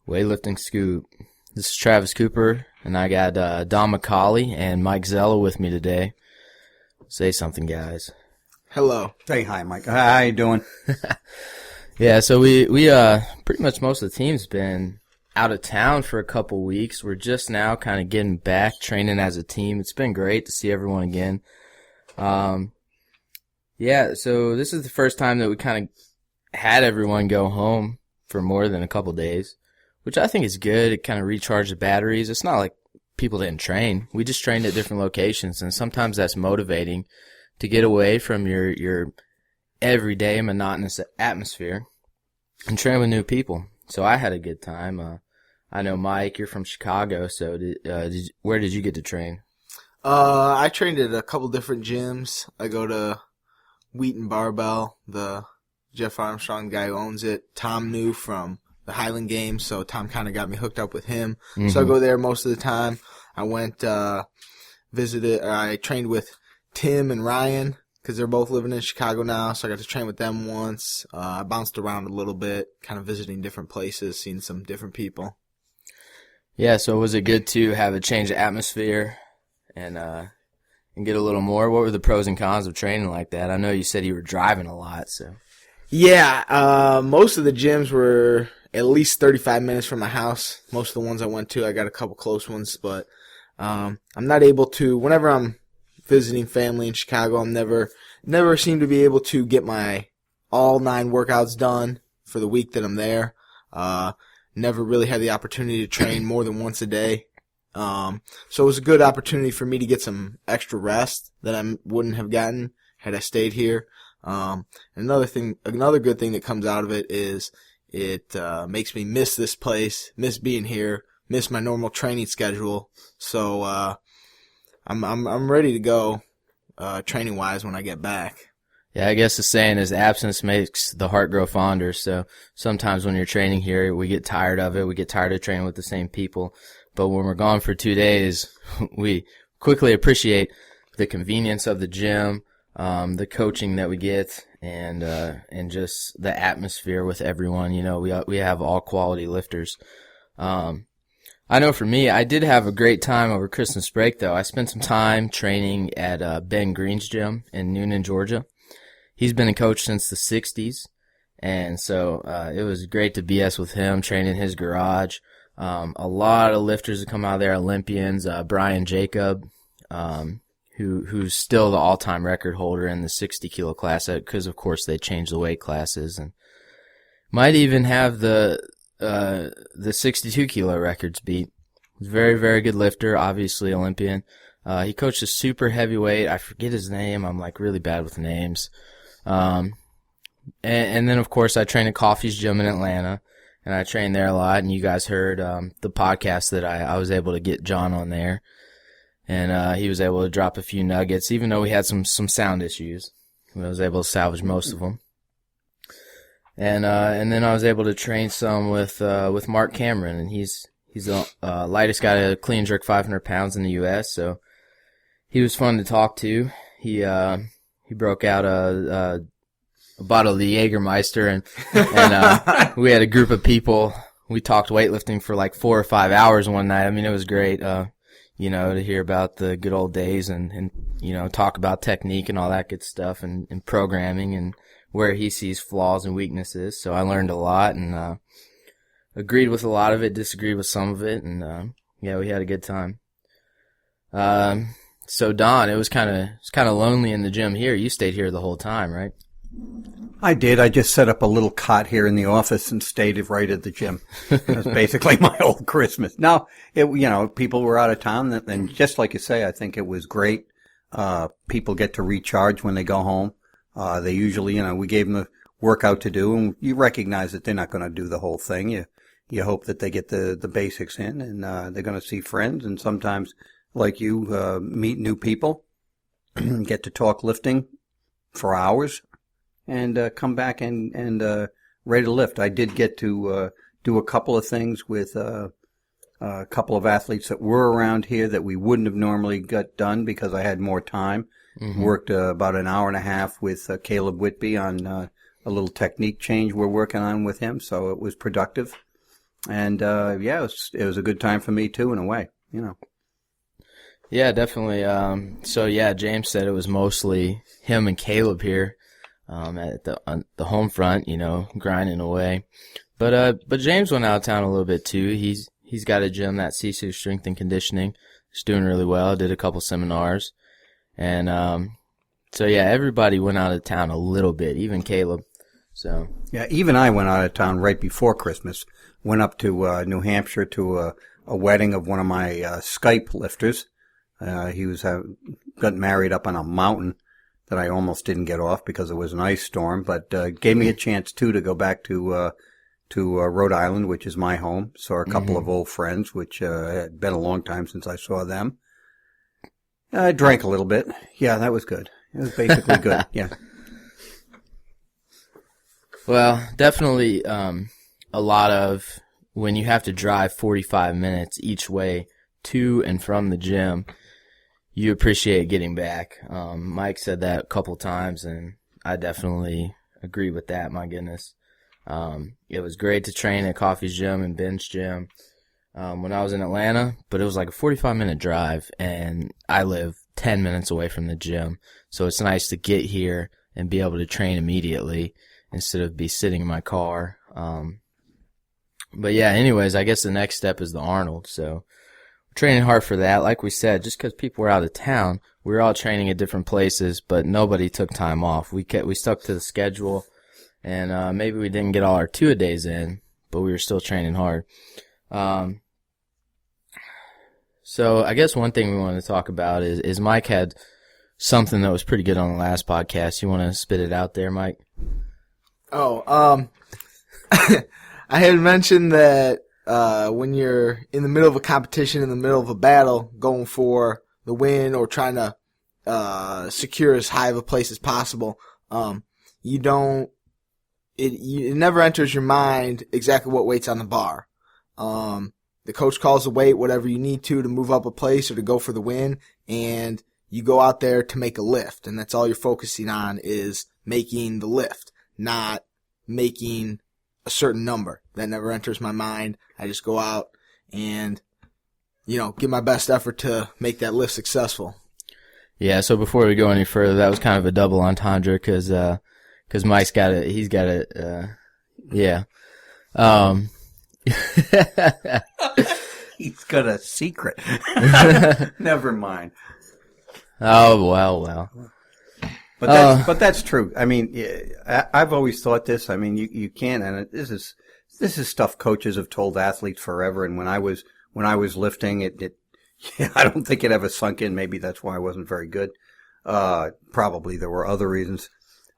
Weightlifting Scoop. This is Travis Cooper, and I got Don McCauley and Mike Szela with me today. Say something, guys. Hello. Say hi, Mike. How you doing? Yeah, so we pretty much most of the team's been out of town for a couple weeks. We're just now kind of getting back, training as a team. It's been great to see everyone again. Yeah, so this is the first time that we kind of had everyone go home for more than a couple days, which I think is good. It kind of recharged the batteries. It's not like people didn't train. We just trained at different locations, and sometimes that's motivating to get away from your everyday monotonous atmosphere and train with new people. So I had a good time. I know, Mike, you're from Chicago, so where did you get to train? I trained at a couple different gyms. I go to Wheaton Barbell, the Jeff Armstrong guy who owns it. Tom knew from the Highland Games, so Tom kind of got me hooked up with him. Mm-hmm. So I go there most of the time. I went I trained with Tim and Ryan because they're both living in Chicago now, so I got to train with them once. I bounced around a little bit, kind of visiting different places, seeing some different people. Yeah, so was it good to have a change of atmosphere and get a little more? What were the pros and cons of training like that? I know you said you were driving a lot, so. Yeah, most of the gyms were at least 35 minutes from my house. Most of the ones I went to, I got a couple close ones, but I'm not able to, whenever I'm visiting family in Chicago, I'm never seem to be able to get my all 9 workouts done for the week that I'm there. Never really had the opportunity to train more than once a day. So it was a good opportunity for me to get some extra rest that I wouldn't have gotten had I stayed here. Another good thing that comes out of it is it makes me miss this place, miss being here, miss my normal training schedule. So I'm ready to go training wise when I get back. Yeah, I guess the saying is absence makes the heart grow fonder. So sometimes when you're training here, we get tired of it. We get tired of training with the same people. But when we're gone for 2 days, we quickly appreciate the convenience of the gym, the coaching that we get, and just the atmosphere with everyone. You know, we have all quality lifters. I know for me, I did have a great time over Christmas break, though. I spent some time training at Ben Green's gym in Noonan, Georgia. He's been a coach since the 60s, and so it was great to BS with him, train in his garage. A lot of lifters that come out of there, Olympians, Brian Jacob, who's still the all-time record holder in the 60-kilo class, because, of course, they changed the weight classes, and might even have the 62-kilo records beat. Very, very good lifter, obviously Olympian. He coached a super heavyweight. I forget his name. I'm, really bad with names. And then, of course, I train at Coffee's Gym in Atlanta, and I train there a lot, and you guys heard the podcast that I was able to get John on there, and he was able to drop a few nuggets, even though we had some sound issues. I was able to salvage most of them. And then I was able to train some with Mark Cameron, and he's the lightest guy to clean jerk 500 pounds in the U.S., so he was fun to talk to. He broke out a bottle of the Jägermeister, and we had a group of people. We talked weightlifting for 4 or 5 hours one night. I mean, it was great, to hear about the good old days and talk about technique and all that good stuff and programming and where he sees flaws and weaknesses. So I learned a lot and agreed with a lot of it, disagreed with some of it, and we had a good time. So Don, it was kind of lonely in the gym here. You stayed here the whole time, right? I did. I just set up a little cot here in the office and stayed right at the gym. It was basically my whole Christmas. Now, people were out of town, and just like you say, I think it was great. People get to recharge when they go home. They usually, we gave them a workout to do, and you recognize that they're not going to do the whole thing. You hope that they get the basics in, and they're going to see friends, and sometimes, like you, meet new people, get to talk lifting for hours, and come back and ready to lift. I did get to do a couple of things with a couple of athletes that were around here that we wouldn't have normally got done because I had more time. Mm-hmm. Worked about an hour and a half with Caleb Whitby on a little technique change we're working on with him, so it was productive. And, it was a good time for me too, in a way, Yeah, definitely. So yeah, James said it was mostly him and Caleb here, at the home front, grinding away. But James went out of town a little bit too. He's got a gym, that Sisu Strength and Conditioning. He's doing really well. Did a couple seminars. And, so yeah, everybody went out of town a little bit, even Caleb. So. Yeah, even I went out of town right before Christmas. Went up to, New Hampshire to a wedding of one of my, Skype lifters. He got married up on a mountain that I almost didn't get off because it was an ice storm, but, gave me a chance too to go back to Rhode Island, which is my home. Saw a couple of old friends, which had been a long time since I saw them. I drank a little bit. Yeah, that was good. It was basically good. Yeah. Well, definitely a lot of when you have to drive 45 minutes each way to and from the gym, you appreciate getting back. Mike said that a couple times, and I definitely agree with that. My goodness. It was great to train at Coffee's gym and Ben's gym when I was in Atlanta, but it was like a 45-minute drive, and I live 10 minutes away from the gym. So it's nice to get here and be able to train immediately instead of be sitting in my car. But yeah, anyways, I guess the next step is the Arnold. So we're training hard for that. Like we said, just because people were out of town, we were all training at different places, but nobody took time off. We stuck to the schedule. And maybe we didn't get all our two-a-days in, but we were still training hard. So I guess one thing we wanted to talk about is Mike had something that was pretty good on the last podcast. You want to spit it out there, Mike? I had mentioned that when you're in the middle of a competition, in the middle of a battle, going for the win or trying to secure as high of a place as possible, it never enters your mind exactly what weight's on the bar. The coach calls the weight, whatever you need to move up a place or to go for the win, and you go out there to make a lift, and that's all you're focusing on is making the lift, not making a certain number. That never enters my mind. I just go out and, give my best effort to make that lift successful. Yeah, so before we go any further, that was kind of a double entendre because Mike's he's got a, yeah. He's got a secret. Never mind. Oh, well. But that's true. I mean, I've always thought this. I mean, you can't, and this is stuff coaches have told athletes forever. And when I was lifting, I don't think it ever sunk in. Maybe that's why I wasn't very good. Probably there were other reasons.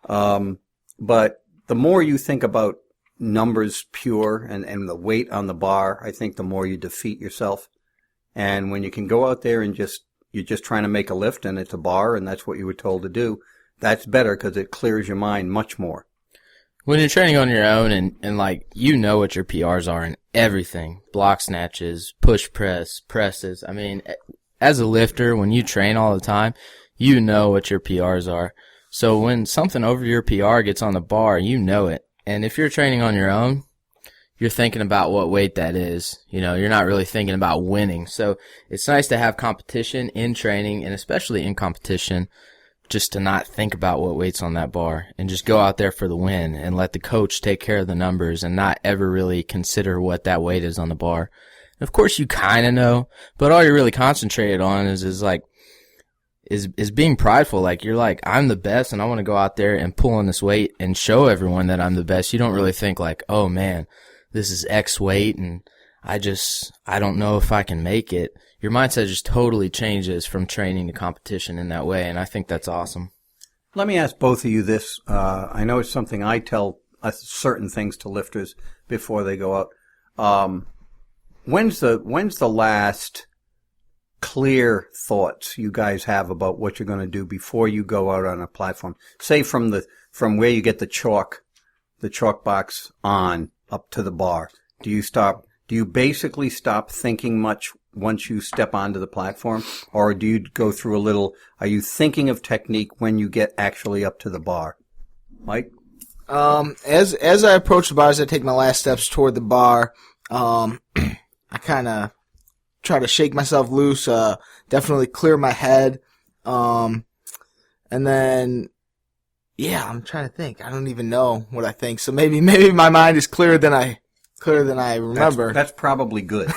But the more you think about numbers pure and the weight on the bar, I think the more you defeat yourself. And when you can go out there and you're just trying to make a lift and it's a bar and that's what you were told to do, that's better because it clears your mind much more. When you're training on your own and like, what your PRs are and everything, block snatches, push presses. I mean, as a lifter, when you train all the time, you know what your PRs are. So when something over your PR gets on the bar, you know it. And if you're training on your own, you're thinking about what weight that is. You're not really thinking about winning. So it's nice to have competition in training and especially in competition just to not think about what weight's on that bar and just go out there for the win and let the coach take care of the numbers and not ever really consider what that weight is on the bar. And of course you kind of know, but all you're really concentrated on is being prideful. Like you're like, I'm the best and I want to go out there and pull on this weight and show everyone that I'm the best. You don't really think like, oh man, this is X weight and I don't know if I can make it. Your mindset just totally changes from training to competition in that way. And I think that's awesome. Let me ask both of you this. I know it's something I tell certain things to lifters before they go out. When's the last clear thoughts you guys have about what you're going to do before you go out on a platform? Say from where you get the chalk box on up to the bar. Do you basically stop thinking much once you step onto the platform, or do you go through are you thinking of technique when you get actually up to the bar? Mike? As I approach the bar, as I take my last steps toward the bar, I kind of try to shake myself loose, definitely clear my head. And then, yeah, I'm trying to think. I don't even know what I think. So maybe my mind is clearer than I remember. That's probably good.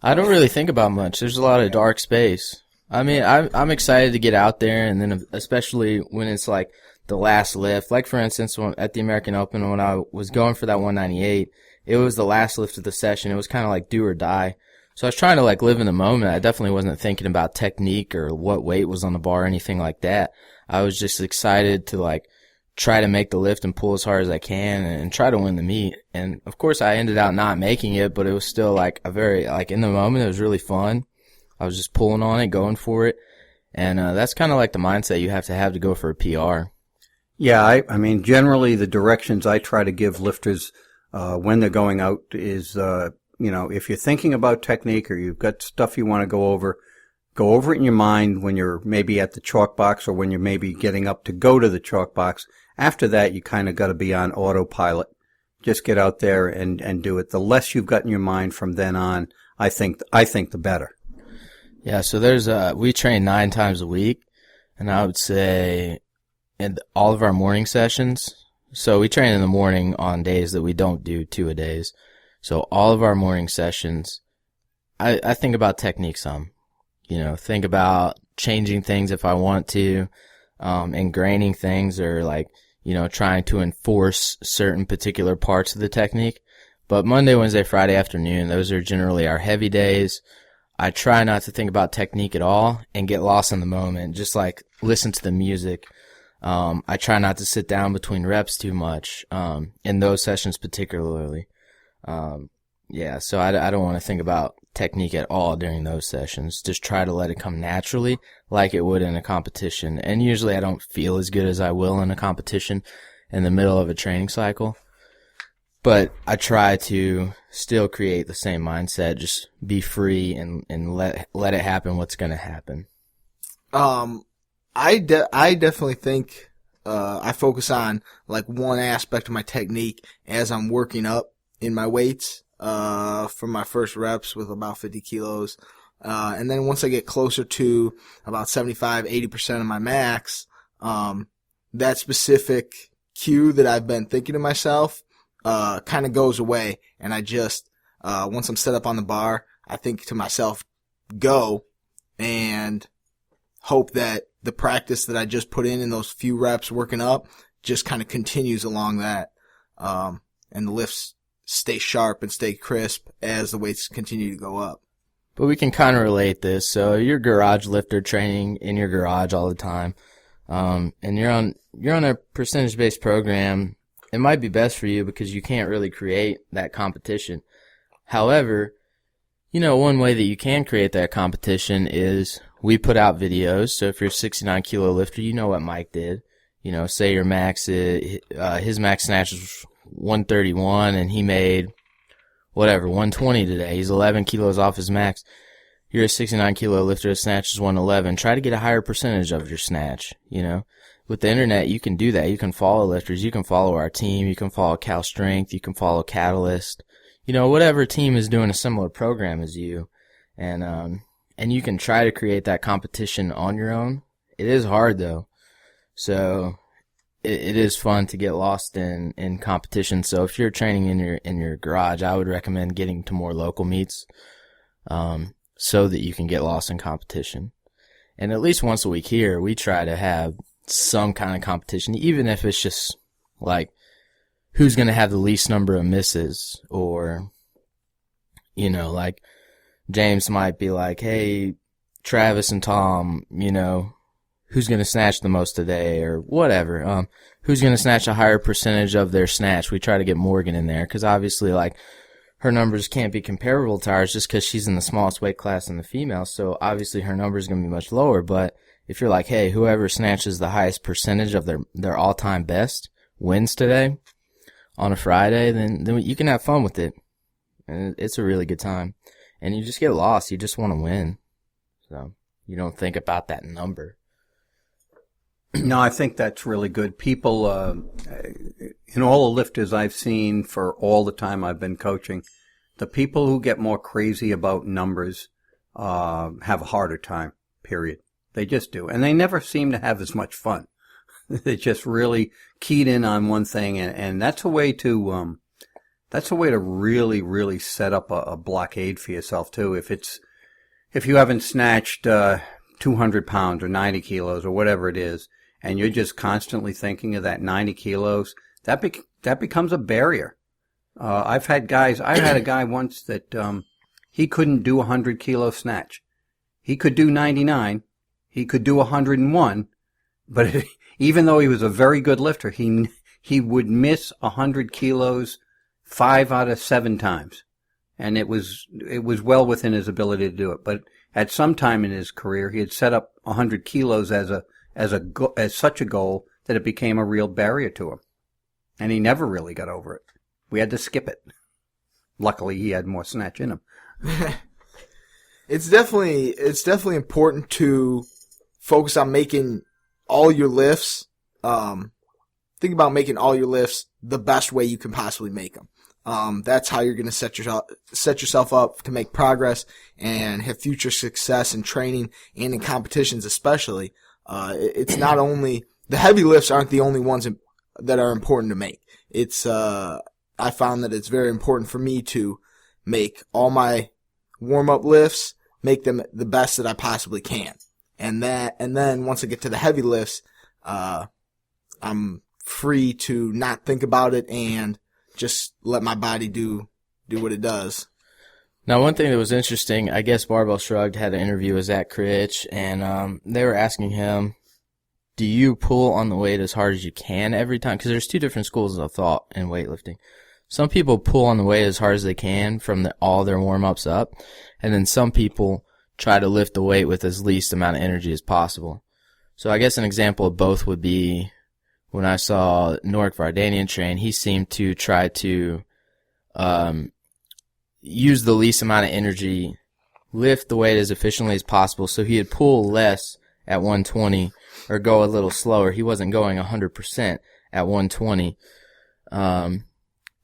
I don't really think about much. There's a lot of dark space. I mean, I'm excited to get out there, and then especially when it's like the last lift. Like, for instance, at the American Open, when I was going for that 198, it was the last lift of the session. It was kind of like do or die. So I was trying to like live in the moment. I definitely wasn't thinking about technique or what weight was on the bar or anything like that. I was just excited to like try to make the lift and pull as hard as I can and try to win the meet. And of course I ended out not making it, but it was still like a very, like in the moment, it was really fun. I was just pulling on it, going for it. And that's kind of like the mindset you have to go for a PR. Yeah, I mean, generally the directions I try to give lifters when they're going out is, if you're thinking about technique or you've got stuff you want to go over it in your mind when you're maybe at the chalk box or when you're maybe getting up to go to the chalk box. After that, you kind of got to be on autopilot. Just get out there and do it. The less you've got in your mind from then on, I think the better. Yeah, so we train 9 times a week, and I would say in all of our morning sessions, so we train in the morning on days that we don't do 2-a-days. So all of our morning sessions, I think about technique some. Think about changing things if I want to, ingraining things or like, trying to enforce certain particular parts of the technique. But Monday, Wednesday, Friday afternoon, those are generally our heavy days. I try not to think about technique at all and get lost in the moment. Just like listen to the music. I try not to sit down between reps too much, in those sessions particularly. So I don't want to think about technique at all during those sessions. Just try to let it come naturally like it would in a competition. And usually I don't feel as good as I will in a competition in the middle of a training cycle. But I try to still create the same mindset, just be free and let it happen what's going to happen. I definitely think I focus on like one aspect of my technique as I'm working up in my weights for my first reps with about 50 kilos. And then once I get closer to about 75-80% of my max, that specific cue that I've been thinking to myself kind of goes away. And I just, once I'm set up on the bar, I think to myself, go, and hope that the practice that I just put in those few reps working up just kind of continues along that. And the lifts stay sharp and stay crisp as the weights continue to go up. But we can kind of relate this. So you're a garage lifter training in your garage all the time. And you're on a percentage-based program. It might be best for you because you can't really create that competition. However, one way that you can create that competition is we put out videos. So if you're a 69 kilo lifter, you know what Mike did. Say your max his max snatch is 131 and he made 120 today. He's 11 kilos off his max. You're a 69 kilo lifter, his snatch is 111. Try to get a higher percentage of your snatch, With the internet, you can do that. You can follow lifters. You can follow our team. You can follow Cal Strength. You can follow Catalyst. Whatever team is doing a similar program as you. And you can try to create that competition on your own. It is hard though. So it is fun to get lost in competition. So if you're training in your garage, I would recommend getting to more local meets, so that you can get lost in competition. And at least once a week here, we try to have some kind of competition, even if it's just like who's going to have the least number of misses, or, like James might be like, hey, Travis and Tom, who's going to snatch the most today, or whatever. Who's going to snatch a higher percentage of their snatch? We try to get Morgan in there because obviously, like, her numbers can't be comparable to ours just because she's in the smallest weight class in the females. So obviously her numbers are going to be much lower. But if you're like, hey, whoever snatches the highest percentage of their all-time best wins today on a Friday, then you can have fun with it. And it's a really good time. And you just get lost. You just want to win. So you don't think about that number. No, I think that's really good. People, in all the lifters I've seen for all the time I've been coaching, the people who get more crazy about numbers have a harder time, period. They just do. And they never seem to have as much fun. They just really keyed in on one thing, and that's a way to really, really set up a blockade for yourself too. If you haven't snatched 200 pounds or 90 kilos or whatever it is, and you're just constantly thinking of that 90 kilos, that becomes a barrier. I had a guy once that he couldn't do a 100 kilo snatch. He could do 99, he could do 101, but even though he was a very good lifter, he would miss 100 kilos 5 out of 7 times. And it was well within his ability to do it. But at some time in his career, he had set up 100 kilos as such a goal that it became a real barrier to him. And he never really got over it. We had to skip it. Luckily, he had more snatch in him. It's definitely important to focus on making all your lifts. Think about making all your lifts the best way you can possibly make them. That's how you're going to set yourself up to make progress and have future success in training and in competitions especially. It's not only, the heavy lifts aren't the only ones that are important to make. I found that it's very important for me to make all my warm-up lifts, make them the best that I possibly can. And then once I get to the heavy lifts, I'm free to not think about it and just let my body do what it does. Now, one thing that was interesting, I guess Barbell Shrugged had an interview with Zach Critch, and they were asking him, do you pull on the weight as hard as you can every time? Because there's two different schools of thought in weightlifting. Some people pull on the weight as hard as they can from all their warm-ups up, and then some people try to lift the weight with as least amount of energy as possible. So I guess an example of both would be when I saw Norik Vardanian train, he seemed to try to use the least amount of energy, lift the weight as efficiently as possible, so he'd pull less at 120 or go a little slower. He wasn't going 100% at 120.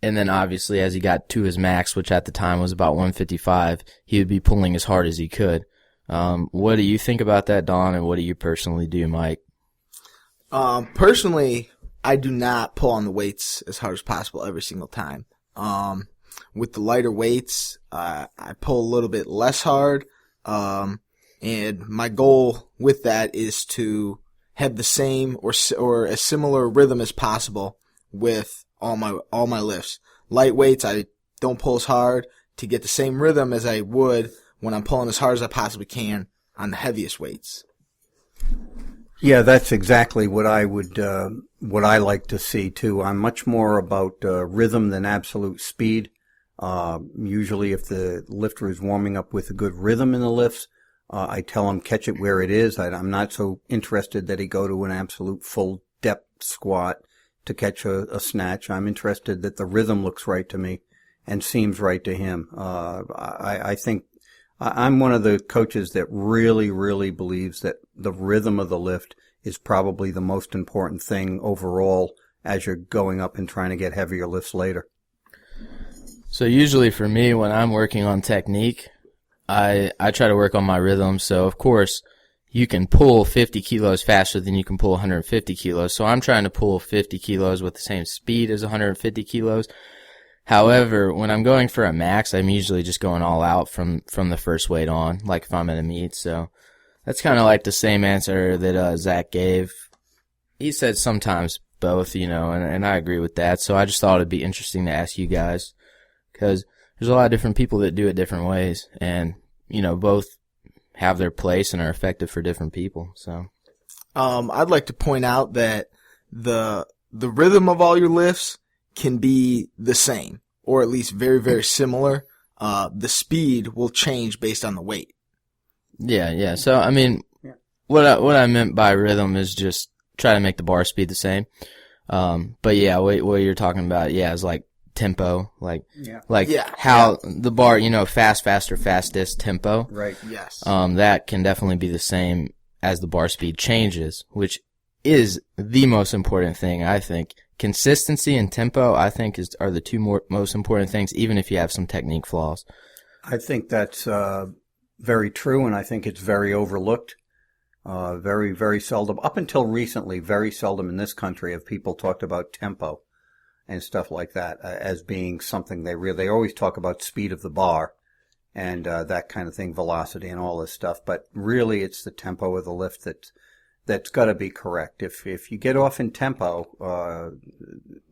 And then obviously as he got to his max, which at the time was about 155, he would be pulling as hard as he could. What do you think about that, Don, and what do you personally do, Mike? Personally, I do not pull on the weights as hard as possible every single time. With the lighter weights, I pull a little bit less hard. And my goal with that is to have the same or a similar rhythm as possible with all my lifts. Light weights, I don't pull as hard to get the same rhythm as I would when I'm pulling as hard as I possibly can on the heaviest weights. Yeah, that's exactly what I like to see too. I'm much more about rhythm than absolute speed. Usually if the lifter is warming up with a good rhythm in the lifts, I tell him catch it where it is. I'm not so interested that he go to an absolute full depth squat to catch a snatch. I'm interested that the rhythm looks right to me and seems right to him. I think I'm one of the coaches that really, really believes that the rhythm of the lift is probably the most important thing overall as you're going up and trying to get heavier lifts later. So usually for me, when I'm working on technique, I try to work on my rhythm. So of course, you can pull 50 kilos faster than you can pull 150 kilos. So I'm trying to pull 50 kilos with the same speed as 150 kilos. However, when I'm going for a max, I'm usually just going all out from the first weight on, like if I'm at a meet. So that's kind of like the same answer that Zach gave. He said sometimes both, and I agree with that. So I just thought it'd be interesting to ask you guys, because there's a lot of different people that do it different ways, and both have their place and are effective for different people. So I'd like to point out that the rhythm of all your lifts can be the same, or at least very, very similar. The speed will change based on the weight. Yeah. So, I mean, what I meant by rhythm is just try to make the bar speed the same. But yeah, what you're talking about, is like tempo, how the bar, fast, faster, fastest tempo. Right. Yes. That can definitely be the same as the bar speed changes, which is the most important thing, I think. Consistency and tempo, I think, are the two most important things, even if you have some technique flaws. I think that's very true, and I think it's very overlooked. Very, very seldom, up until recently, very seldom in this country have people talked about tempo and stuff like that as being something they always talk about speed of the bar and that kind of thing, velocity and all this stuff. But really, it's the tempo of the lift that's got to be correct. If you get off in tempo,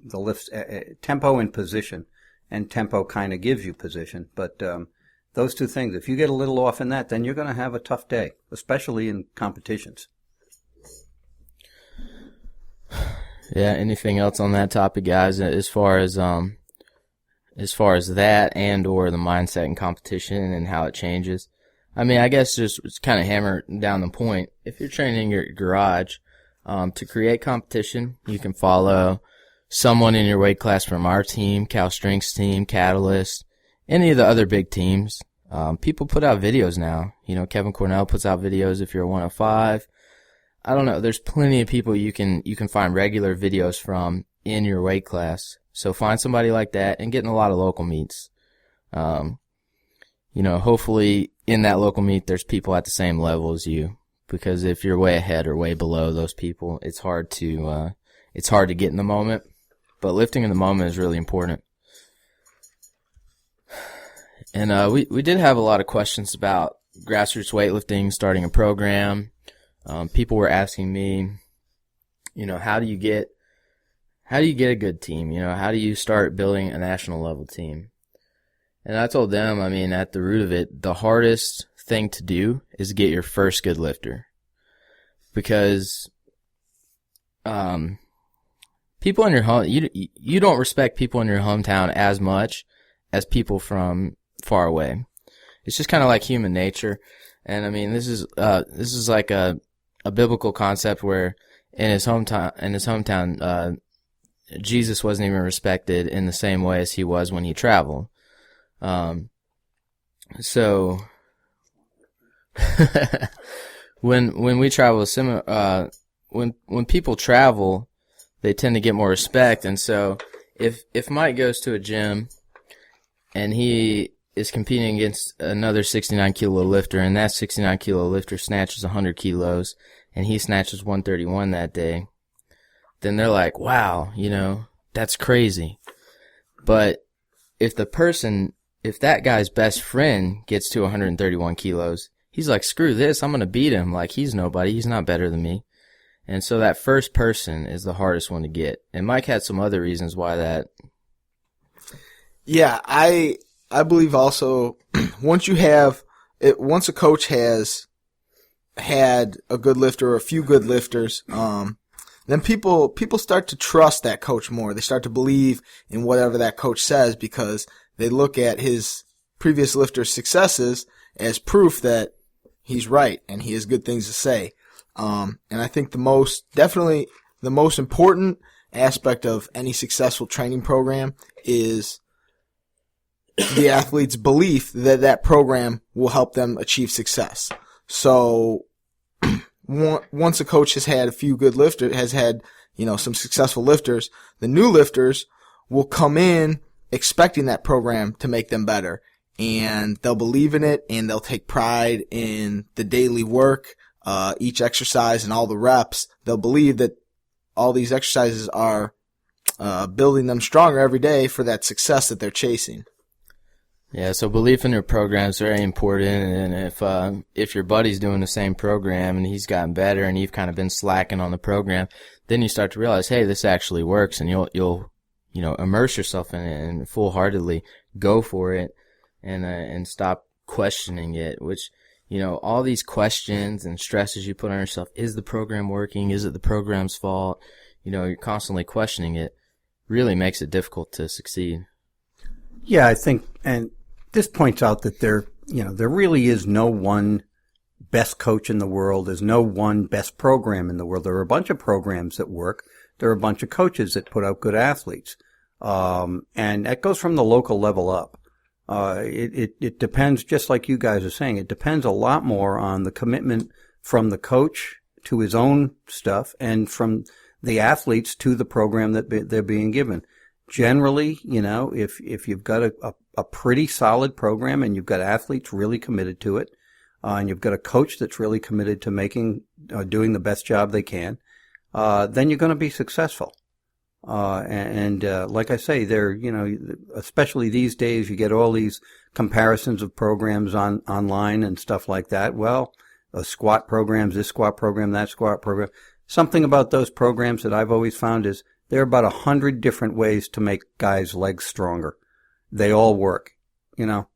the lift's tempo and position, and tempo kind of gives you position, but those two things, if you get a little off in that, then you're going to have a tough day, especially in competitions. Yeah, anything else on that topic, guys, as far as that and or the mindset in competition and how it changes? I mean, I guess just kind of hammer down the point. If you're training in your garage, to create competition, you can follow someone in your weight class from our team, Cal Strengths team, Catalyst, any of the other big teams. People put out videos now. You know, Kevin Cornell puts out videos if you're a 105. I don't know. There's plenty of people you can find regular videos from in your weight class. So find somebody like that and get in a lot of local meets. You know, hopefully in that local meet there's people at the same level as you, because if you're way ahead or way below those people, it's hard to get in the moment. But lifting in the moment is really important. And we did have a lot of questions about grassroots weightlifting, starting a program. People were asking me, you know, how do you get a good team? You know, how do you start building a national level team? And I told them, I mean, at the root of it, the hardest thing to do is get your first good lifter. Because people in your home, you don't respect people in your hometown as much as people from far away. It's just kind of like human nature. And I mean, this is like a biblical concept where in his hometown, Jesus wasn't even respected in the same way as he was when he traveled. So when we travel, when people travel, they tend to get more respect. And so if Mike goes to a gym and he is competing against another 69 kilo lifter, and that 69 kilo lifter snatches 100 kilos, and he snatches 131 that day, then they're like, wow, you know, that's crazy. But if that guy's best friend gets to 131 kilos, he's like, screw this, I'm going to beat him. Like, he's nobody. He's not better than me. And so that first person is the hardest one to get. And Mike had some other reasons why that. Yeah, I believe also once a coach has had a good lifter or a few good lifters, then people start to trust that coach more. They start to believe in whatever that coach says because they look at his previous lifter's successes as proof that he's right and he has good things to say. And I think definitely the most important aspect of any successful training program is the athlete's belief that that program will help them achieve success. So once a coach has had a few good lifters, has had, you know, some successful lifters, the new lifters will come in expecting that program to make them better. And they'll believe in it and they'll take pride in the daily work, each exercise and all the reps. They'll believe that all these exercises are building them stronger every day for that success that they're chasing. Yeah, so belief in your program is very important, and if your buddy's doing the same program and he's gotten better and you've kind of been slacking on the program, then you start to realize, hey, this actually works, and you'll immerse yourself in it and full-heartedly go for it and stop questioning it, which, you know, all these questions and stresses you put on yourself, is the program working? Is it the program's fault? You know, you're constantly questioning it, really makes it difficult to succeed. Yeah, I think, and this points out that there really is no one best coach in the world. There's no one best program in the world. There are a bunch of programs that work. There are a bunch of coaches that put out good athletes. And that goes from the local level up. It depends, just like you guys are saying, it depends a lot more on the commitment from the coach to his own stuff and from the athletes to the program that they're being given. Generally, if you've got a pretty solid program and you've got athletes really committed to it, and you've got a coach that's really committed to doing the best job they can, then you're going to be successful. Like I say, especially these days, you get all these comparisons of programs online and stuff like that. Well, squat programs, this squat program, that squat program. Something about those programs that I've always found is there are about 100 different ways to make guys' legs stronger. They all work, to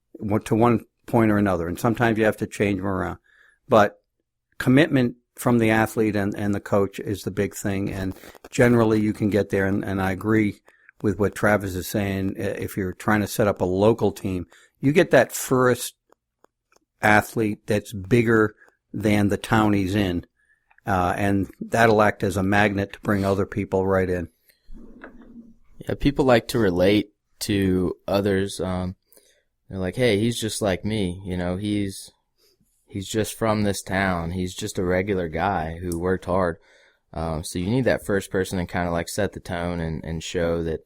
one point or another. And sometimes you have to change them around. But commitment from the athlete and the coach is the big thing. And generally you can get there. And I agree with what Travis is saying. If you're trying to set up a local team, you get that first athlete that's bigger than the town he's in. And that'll act as a magnet to bring other people right in. Yeah, people like to relate to others. They're like, hey, he's just like me. He's just from this town. He's just a regular guy who worked hard. So you need that first person to kind of like set the tone and show that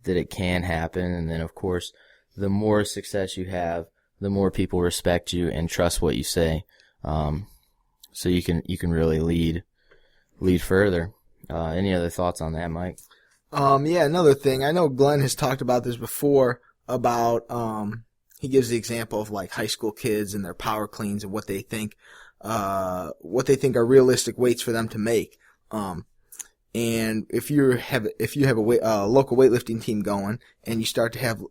it can happen. And then, of course, the more success you have, the more people respect you and trust what you say. So you can really lead further. Any other thoughts on that, Mike? Yeah, another thing. I know Glenn has talked about this before about, he gives the example of like high school kids and their power cleans and what they think are realistic weights for them to make. And if you have a local weightlifting team going and you start to have,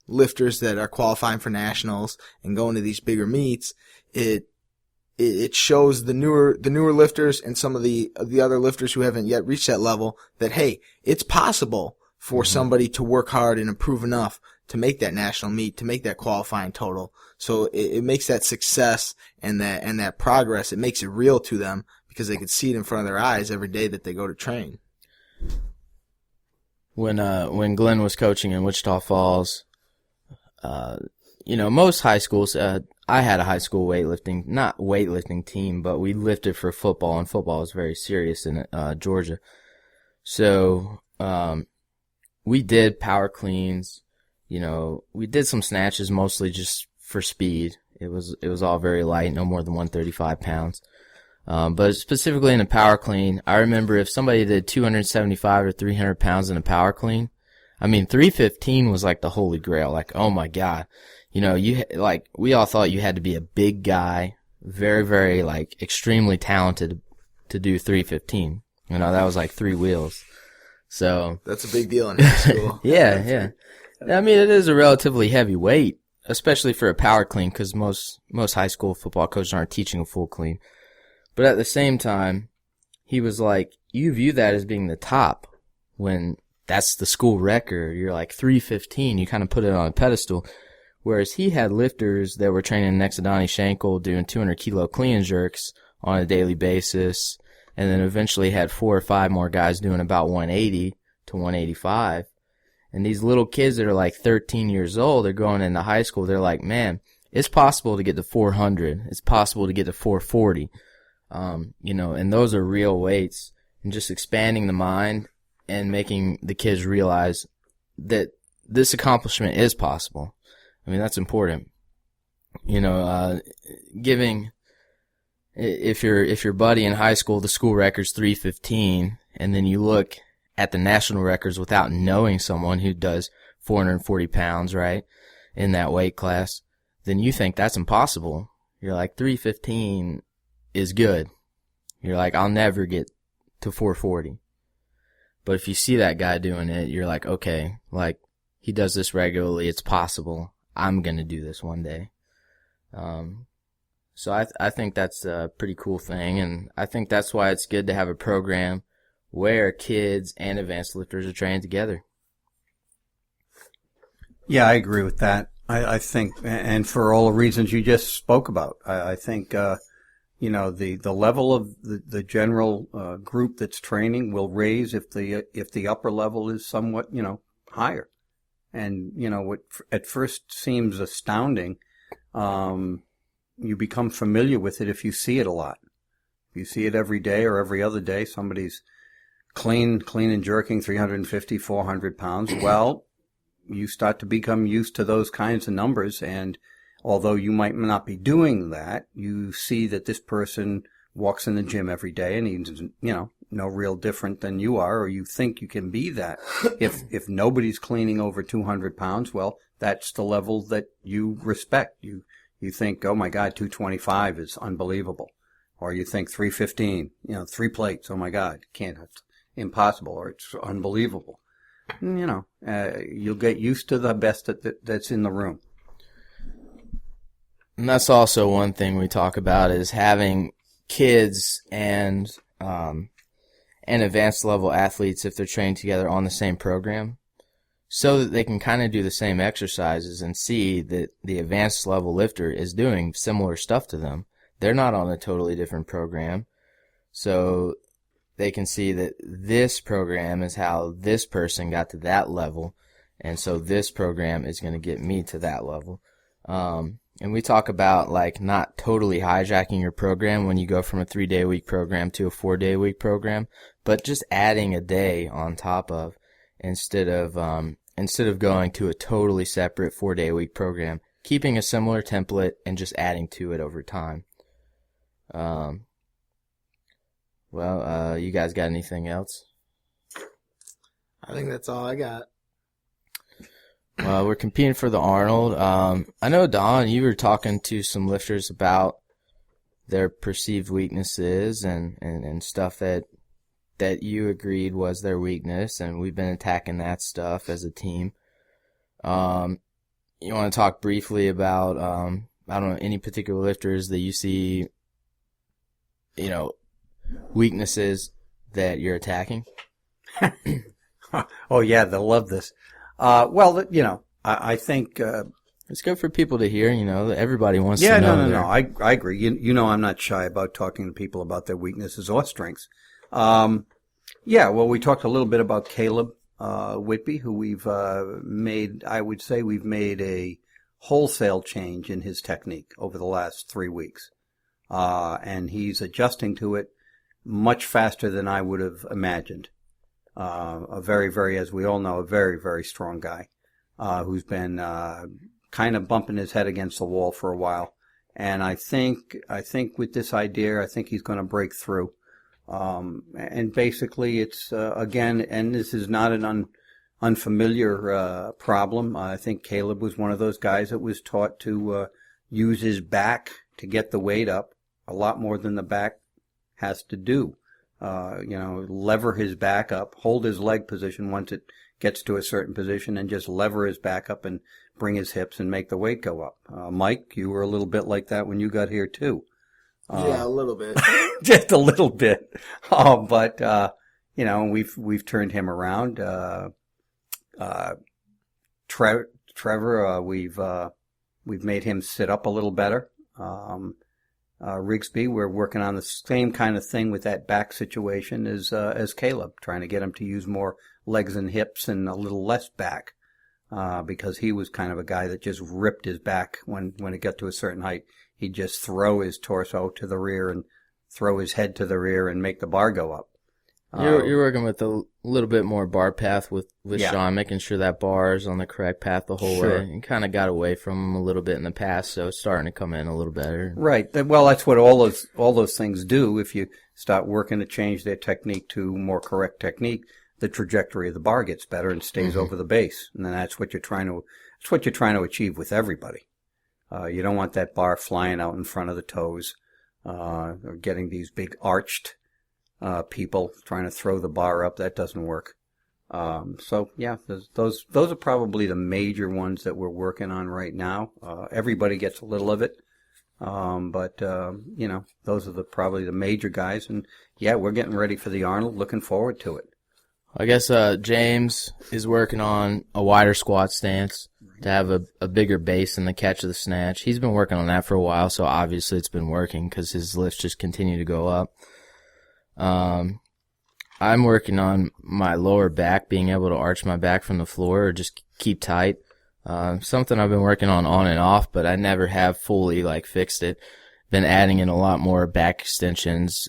lifters that are qualifying for nationals and going to these bigger meets, it shows the newer lifters and some of the other lifters who haven't yet reached that level that, hey, it's possible for somebody to work hard and improve enough to make that national meet, to make that qualifying total. So it makes that success and that progress, it makes it real to them because they can see it in front of their eyes every day that they go to train. When Glenn was coaching in Wichita Falls, most high schools, I had a high school not weightlifting team, but we lifted for football, and football was very serious in Georgia. So, we did power cleans, we did some snatches mostly just for speed. It was all very light, no more than 135 pounds. But specifically in a power clean, I remember if somebody did 275 or 300 pounds in a power clean, 315 was like the holy grail. Like, oh my God. We all thought you had to be a big guy, very, very, extremely talented to do 315. That was like 3 wheels. So. That's a big deal in high school. Yeah. It is a relatively heavy weight, especially for a power clean, because most high school football coaches aren't teaching a full clean. But at the same time, he was like, you view that as being the top when that's the school record. You're like 315. You kind of put it on a pedestal. Whereas he had lifters that were training next to Donnie Schenkel doing 200 kilo clean and jerks on a daily basis. And then eventually had 4 or 5 more guys doing about 180 to 185. And these little kids that are like 13 years old, they're going into high school. They're like, man, it's possible to get to 400. It's possible to get to 440. And those are real weights, and just expanding the mind and making the kids realize that this accomplishment is possible. That's important. Giving, if your buddy in high school, the school record's 315, and then you look at the national records without knowing someone who does 440 pounds, right, in that weight class, then you think that's impossible. You're like, 315 is good. You're like, I'll never get to 440. But if you see that guy doing it, you're like, okay, he does this regularly, it's possible. I'm going to do this one day. So I think that's a pretty cool thing, and I think that's why it's good to have a program where kids and advanced lifters are trained together. Yeah, I agree with that. I think, and for all the reasons you just spoke about, I think, the level of the general group that's training will raise if the upper level is somewhat, higher. And, what at first seems astounding, you become familiar with it if you see it a lot. You see it every day or every other day. Somebody's clean and jerking 350, 400 pounds. Well, you start to become used to those kinds of numbers, and although you might not be doing that, you see that this person walks in the gym every day and he's, no real different than you are, or you think you can be that. If nobody's cleaning over 200 pounds, well, that's the level that you respect. You think, oh my God, 225 is unbelievable. Or you think 315, 3 plates, oh my God, can't, it's impossible, or it's unbelievable. You'll get used to the best that's in the room. And that's also one thing we talk about is having kids and advanced level athletes, if they're trained together on the same program, so that they can kind of do the same exercises and see that the advanced level lifter is doing similar stuff to them. They're not on a totally different program. So they can see that this program is how this person got to that level, and so this program is going to get me to that level. And we talk about like not totally hijacking your program when you go from a 3-day-a-week program to a 4-day-a-week program, but just adding a day on top of instead of going to a totally separate 4-day-a-week program, keeping a similar template and just adding to it over time. You guys got anything else? I think that's all I got. We're competing for the Arnold. I know, Don, you were talking to some lifters about their perceived weaknesses and stuff that you agreed was their weakness, and we've been attacking that stuff as a team. You want to talk briefly about, I don't know, any particular lifters that you see, weaknesses that you're attacking? Oh yeah, they'll love this. I think it's good for people to hear. Everybody wants to know. Yeah, no. I agree. I'm not shy about talking to people about their weaknesses or strengths. We talked a little bit about Caleb Whitby, who we've made. I would say we've made a wholesale change in his technique over the last 3 weeks, and he's adjusting to it much faster than I would have imagined. A very, very, as we all know, a very, very strong guy, who's been kind of bumping his head against the wall for a while. And I think with this idea, I think he's going to break through. And basically it's, again, and this is not an unfamiliar problem. I think Caleb was one of those guys that was taught to use his back to get the weight up a lot more than the back has to do. Lever his back up, hold his leg position once it gets to a certain position, and just lever his back up and bring his hips and make the weight go up. Mike, you were a little bit like that when you got here too. Yeah, a little bit. Just a little bit. But we've turned him around. Trevor, we've made him sit up a little better. Rigsby, we're working on the same kind of thing with that back situation as Caleb, trying to get him to use more legs and hips and a little less back, because he was kind of a guy that just ripped his back when it got to a certain height. He'd just throw his torso to the rear and throw his head to the rear and make the bar go up. You're working with a little bit more bar path with Sean, making sure that bar is on the correct path the whole way. And kind of got away from him a little bit in the past, so it's starting to come in a little better. Right. Well, that's what all those things do. If you start working to change their technique to more correct technique, the trajectory of the bar gets better and stays over the base. And then that's what you're trying to achieve with everybody. You don't want that bar flying out in front of the toes, or getting these big arched people trying to throw the bar up. That doesn't work. Those are probably the major ones that we're working on right now. Everybody gets a little of it. Those are probably the major guys. And yeah, we're getting ready for the Arnold, looking forward to it. I guess James is working on a wider squat stance to have a bigger base in the catch of the snatch. He's been working on that for a while, so obviously it's been working because his lifts just continue to go up. I'm working on my lower back, being able to arch my back from the floor or just keep tight. Something I've been working on and off, but I never have fully fixed it. been adding in a lot more back extensions,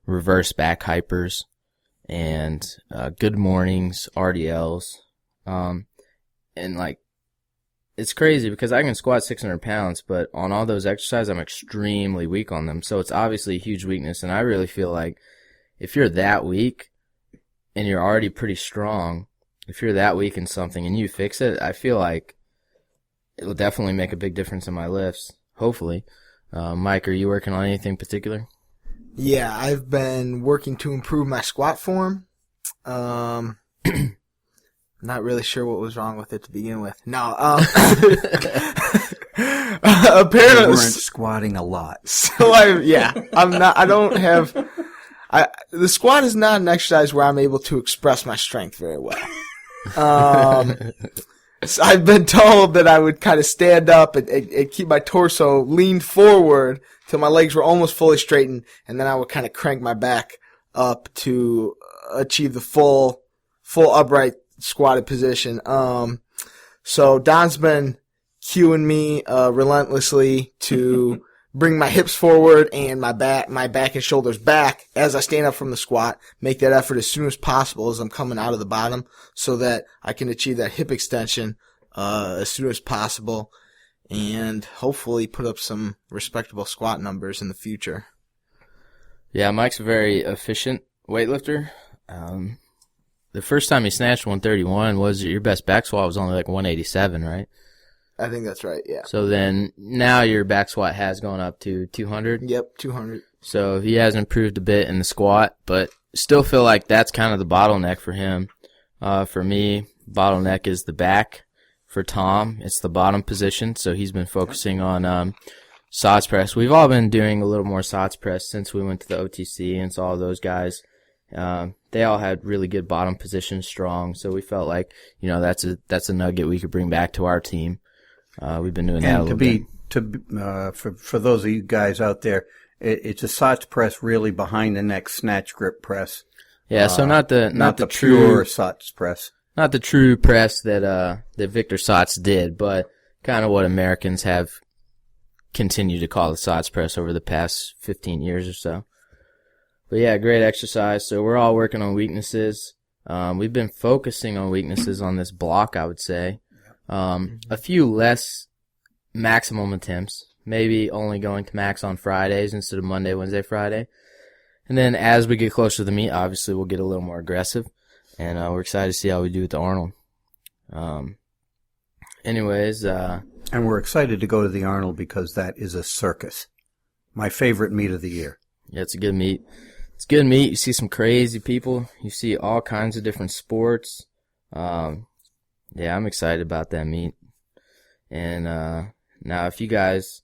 reverse back hypers, and good mornings, RDLs. And like, it's crazy because I can squat 600 pounds, but on all those exercises, I'm extremely weak on them. So it's obviously a huge weakness. And I really feel like if you're that weak and you're already pretty strong, if you're that weak in something and you fix it, I feel like it'll definitely make a big difference in my lifts, hopefully. Mike, are you working on anything particular? Yeah, I've been working to improve my squat form. Not really sure what was wrong with it to begin with. No, apparently You weren't squatting a lot. So the squat is not an exercise where I'm able to express my strength very well. So I've been told that I would kind of stand up and keep my torso leaned forward till my legs were almost fully straightened, and then I would kind of crank my back up to achieve the full upright squatted position. So Don's been cueing me relentlessly to bring my hips forward and my back and shoulders back as I stand up from the squat. Make that effort as soon as possible as I'm coming out of the bottom so that I can achieve that hip extension as soon as possible and hopefully put up some respectable squat numbers in the future. Yeah, Mike's a very efficient weightlifter. The first time he snatched 131 was your best back squat was only like 187, right? I think that's right, yeah. So then now your back squat has gone up to 200? Yep, 200. So he has improved a bit in the squat, but still feel like that's kind of the bottleneck for him. For me, bottleneck is the back. For Tom, it's the bottom position, so he's been focusing on SOTS press. We've all been doing a little more SOTS press since we went to the OTC, and so all those guys, they all had really good bottom position strong, so we felt like, that's a nugget we could bring back to our team. We've been doing that a little bit. For those of you guys out there, it's a SOTS press really behind the neck snatch grip press. Yeah, so not the pure SOTS press. Not the true press that Victor Sots did, but kind of what Americans have continued to call the Sots press over the past 15 years or so. But yeah, great exercise. So we're all working on weaknesses. We've been focusing on weaknesses on this block, I would say. A few less maximum attempts, maybe only going to max on Fridays instead of Monday, Wednesday, Friday. And then as we get closer to the meet, obviously we'll get a little more aggressive. And we're excited to see how we do with the Arnold. And we're excited to go to the Arnold because that is a circus. My favorite meet of the year. Yeah, it's a good meet. It's a good meet. You see some crazy people. You see all kinds of different sports. Yeah, I'm excited about that meet. And now if you guys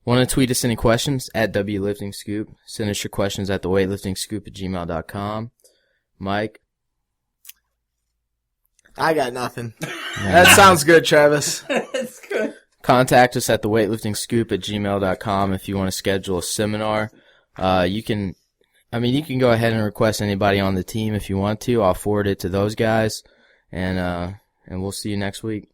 want to tweet us any questions at WLiftingScoop, send us your questions at theweightliftingscoop@gmail.com. Mike? I got nothing. That sounds good, Travis. That's good. Contact us at theweightliftingscoop@gmail.com if you want to schedule a seminar. You can go ahead and request anybody on the team if you want to. I'll forward it to those guys, and we'll see you next week.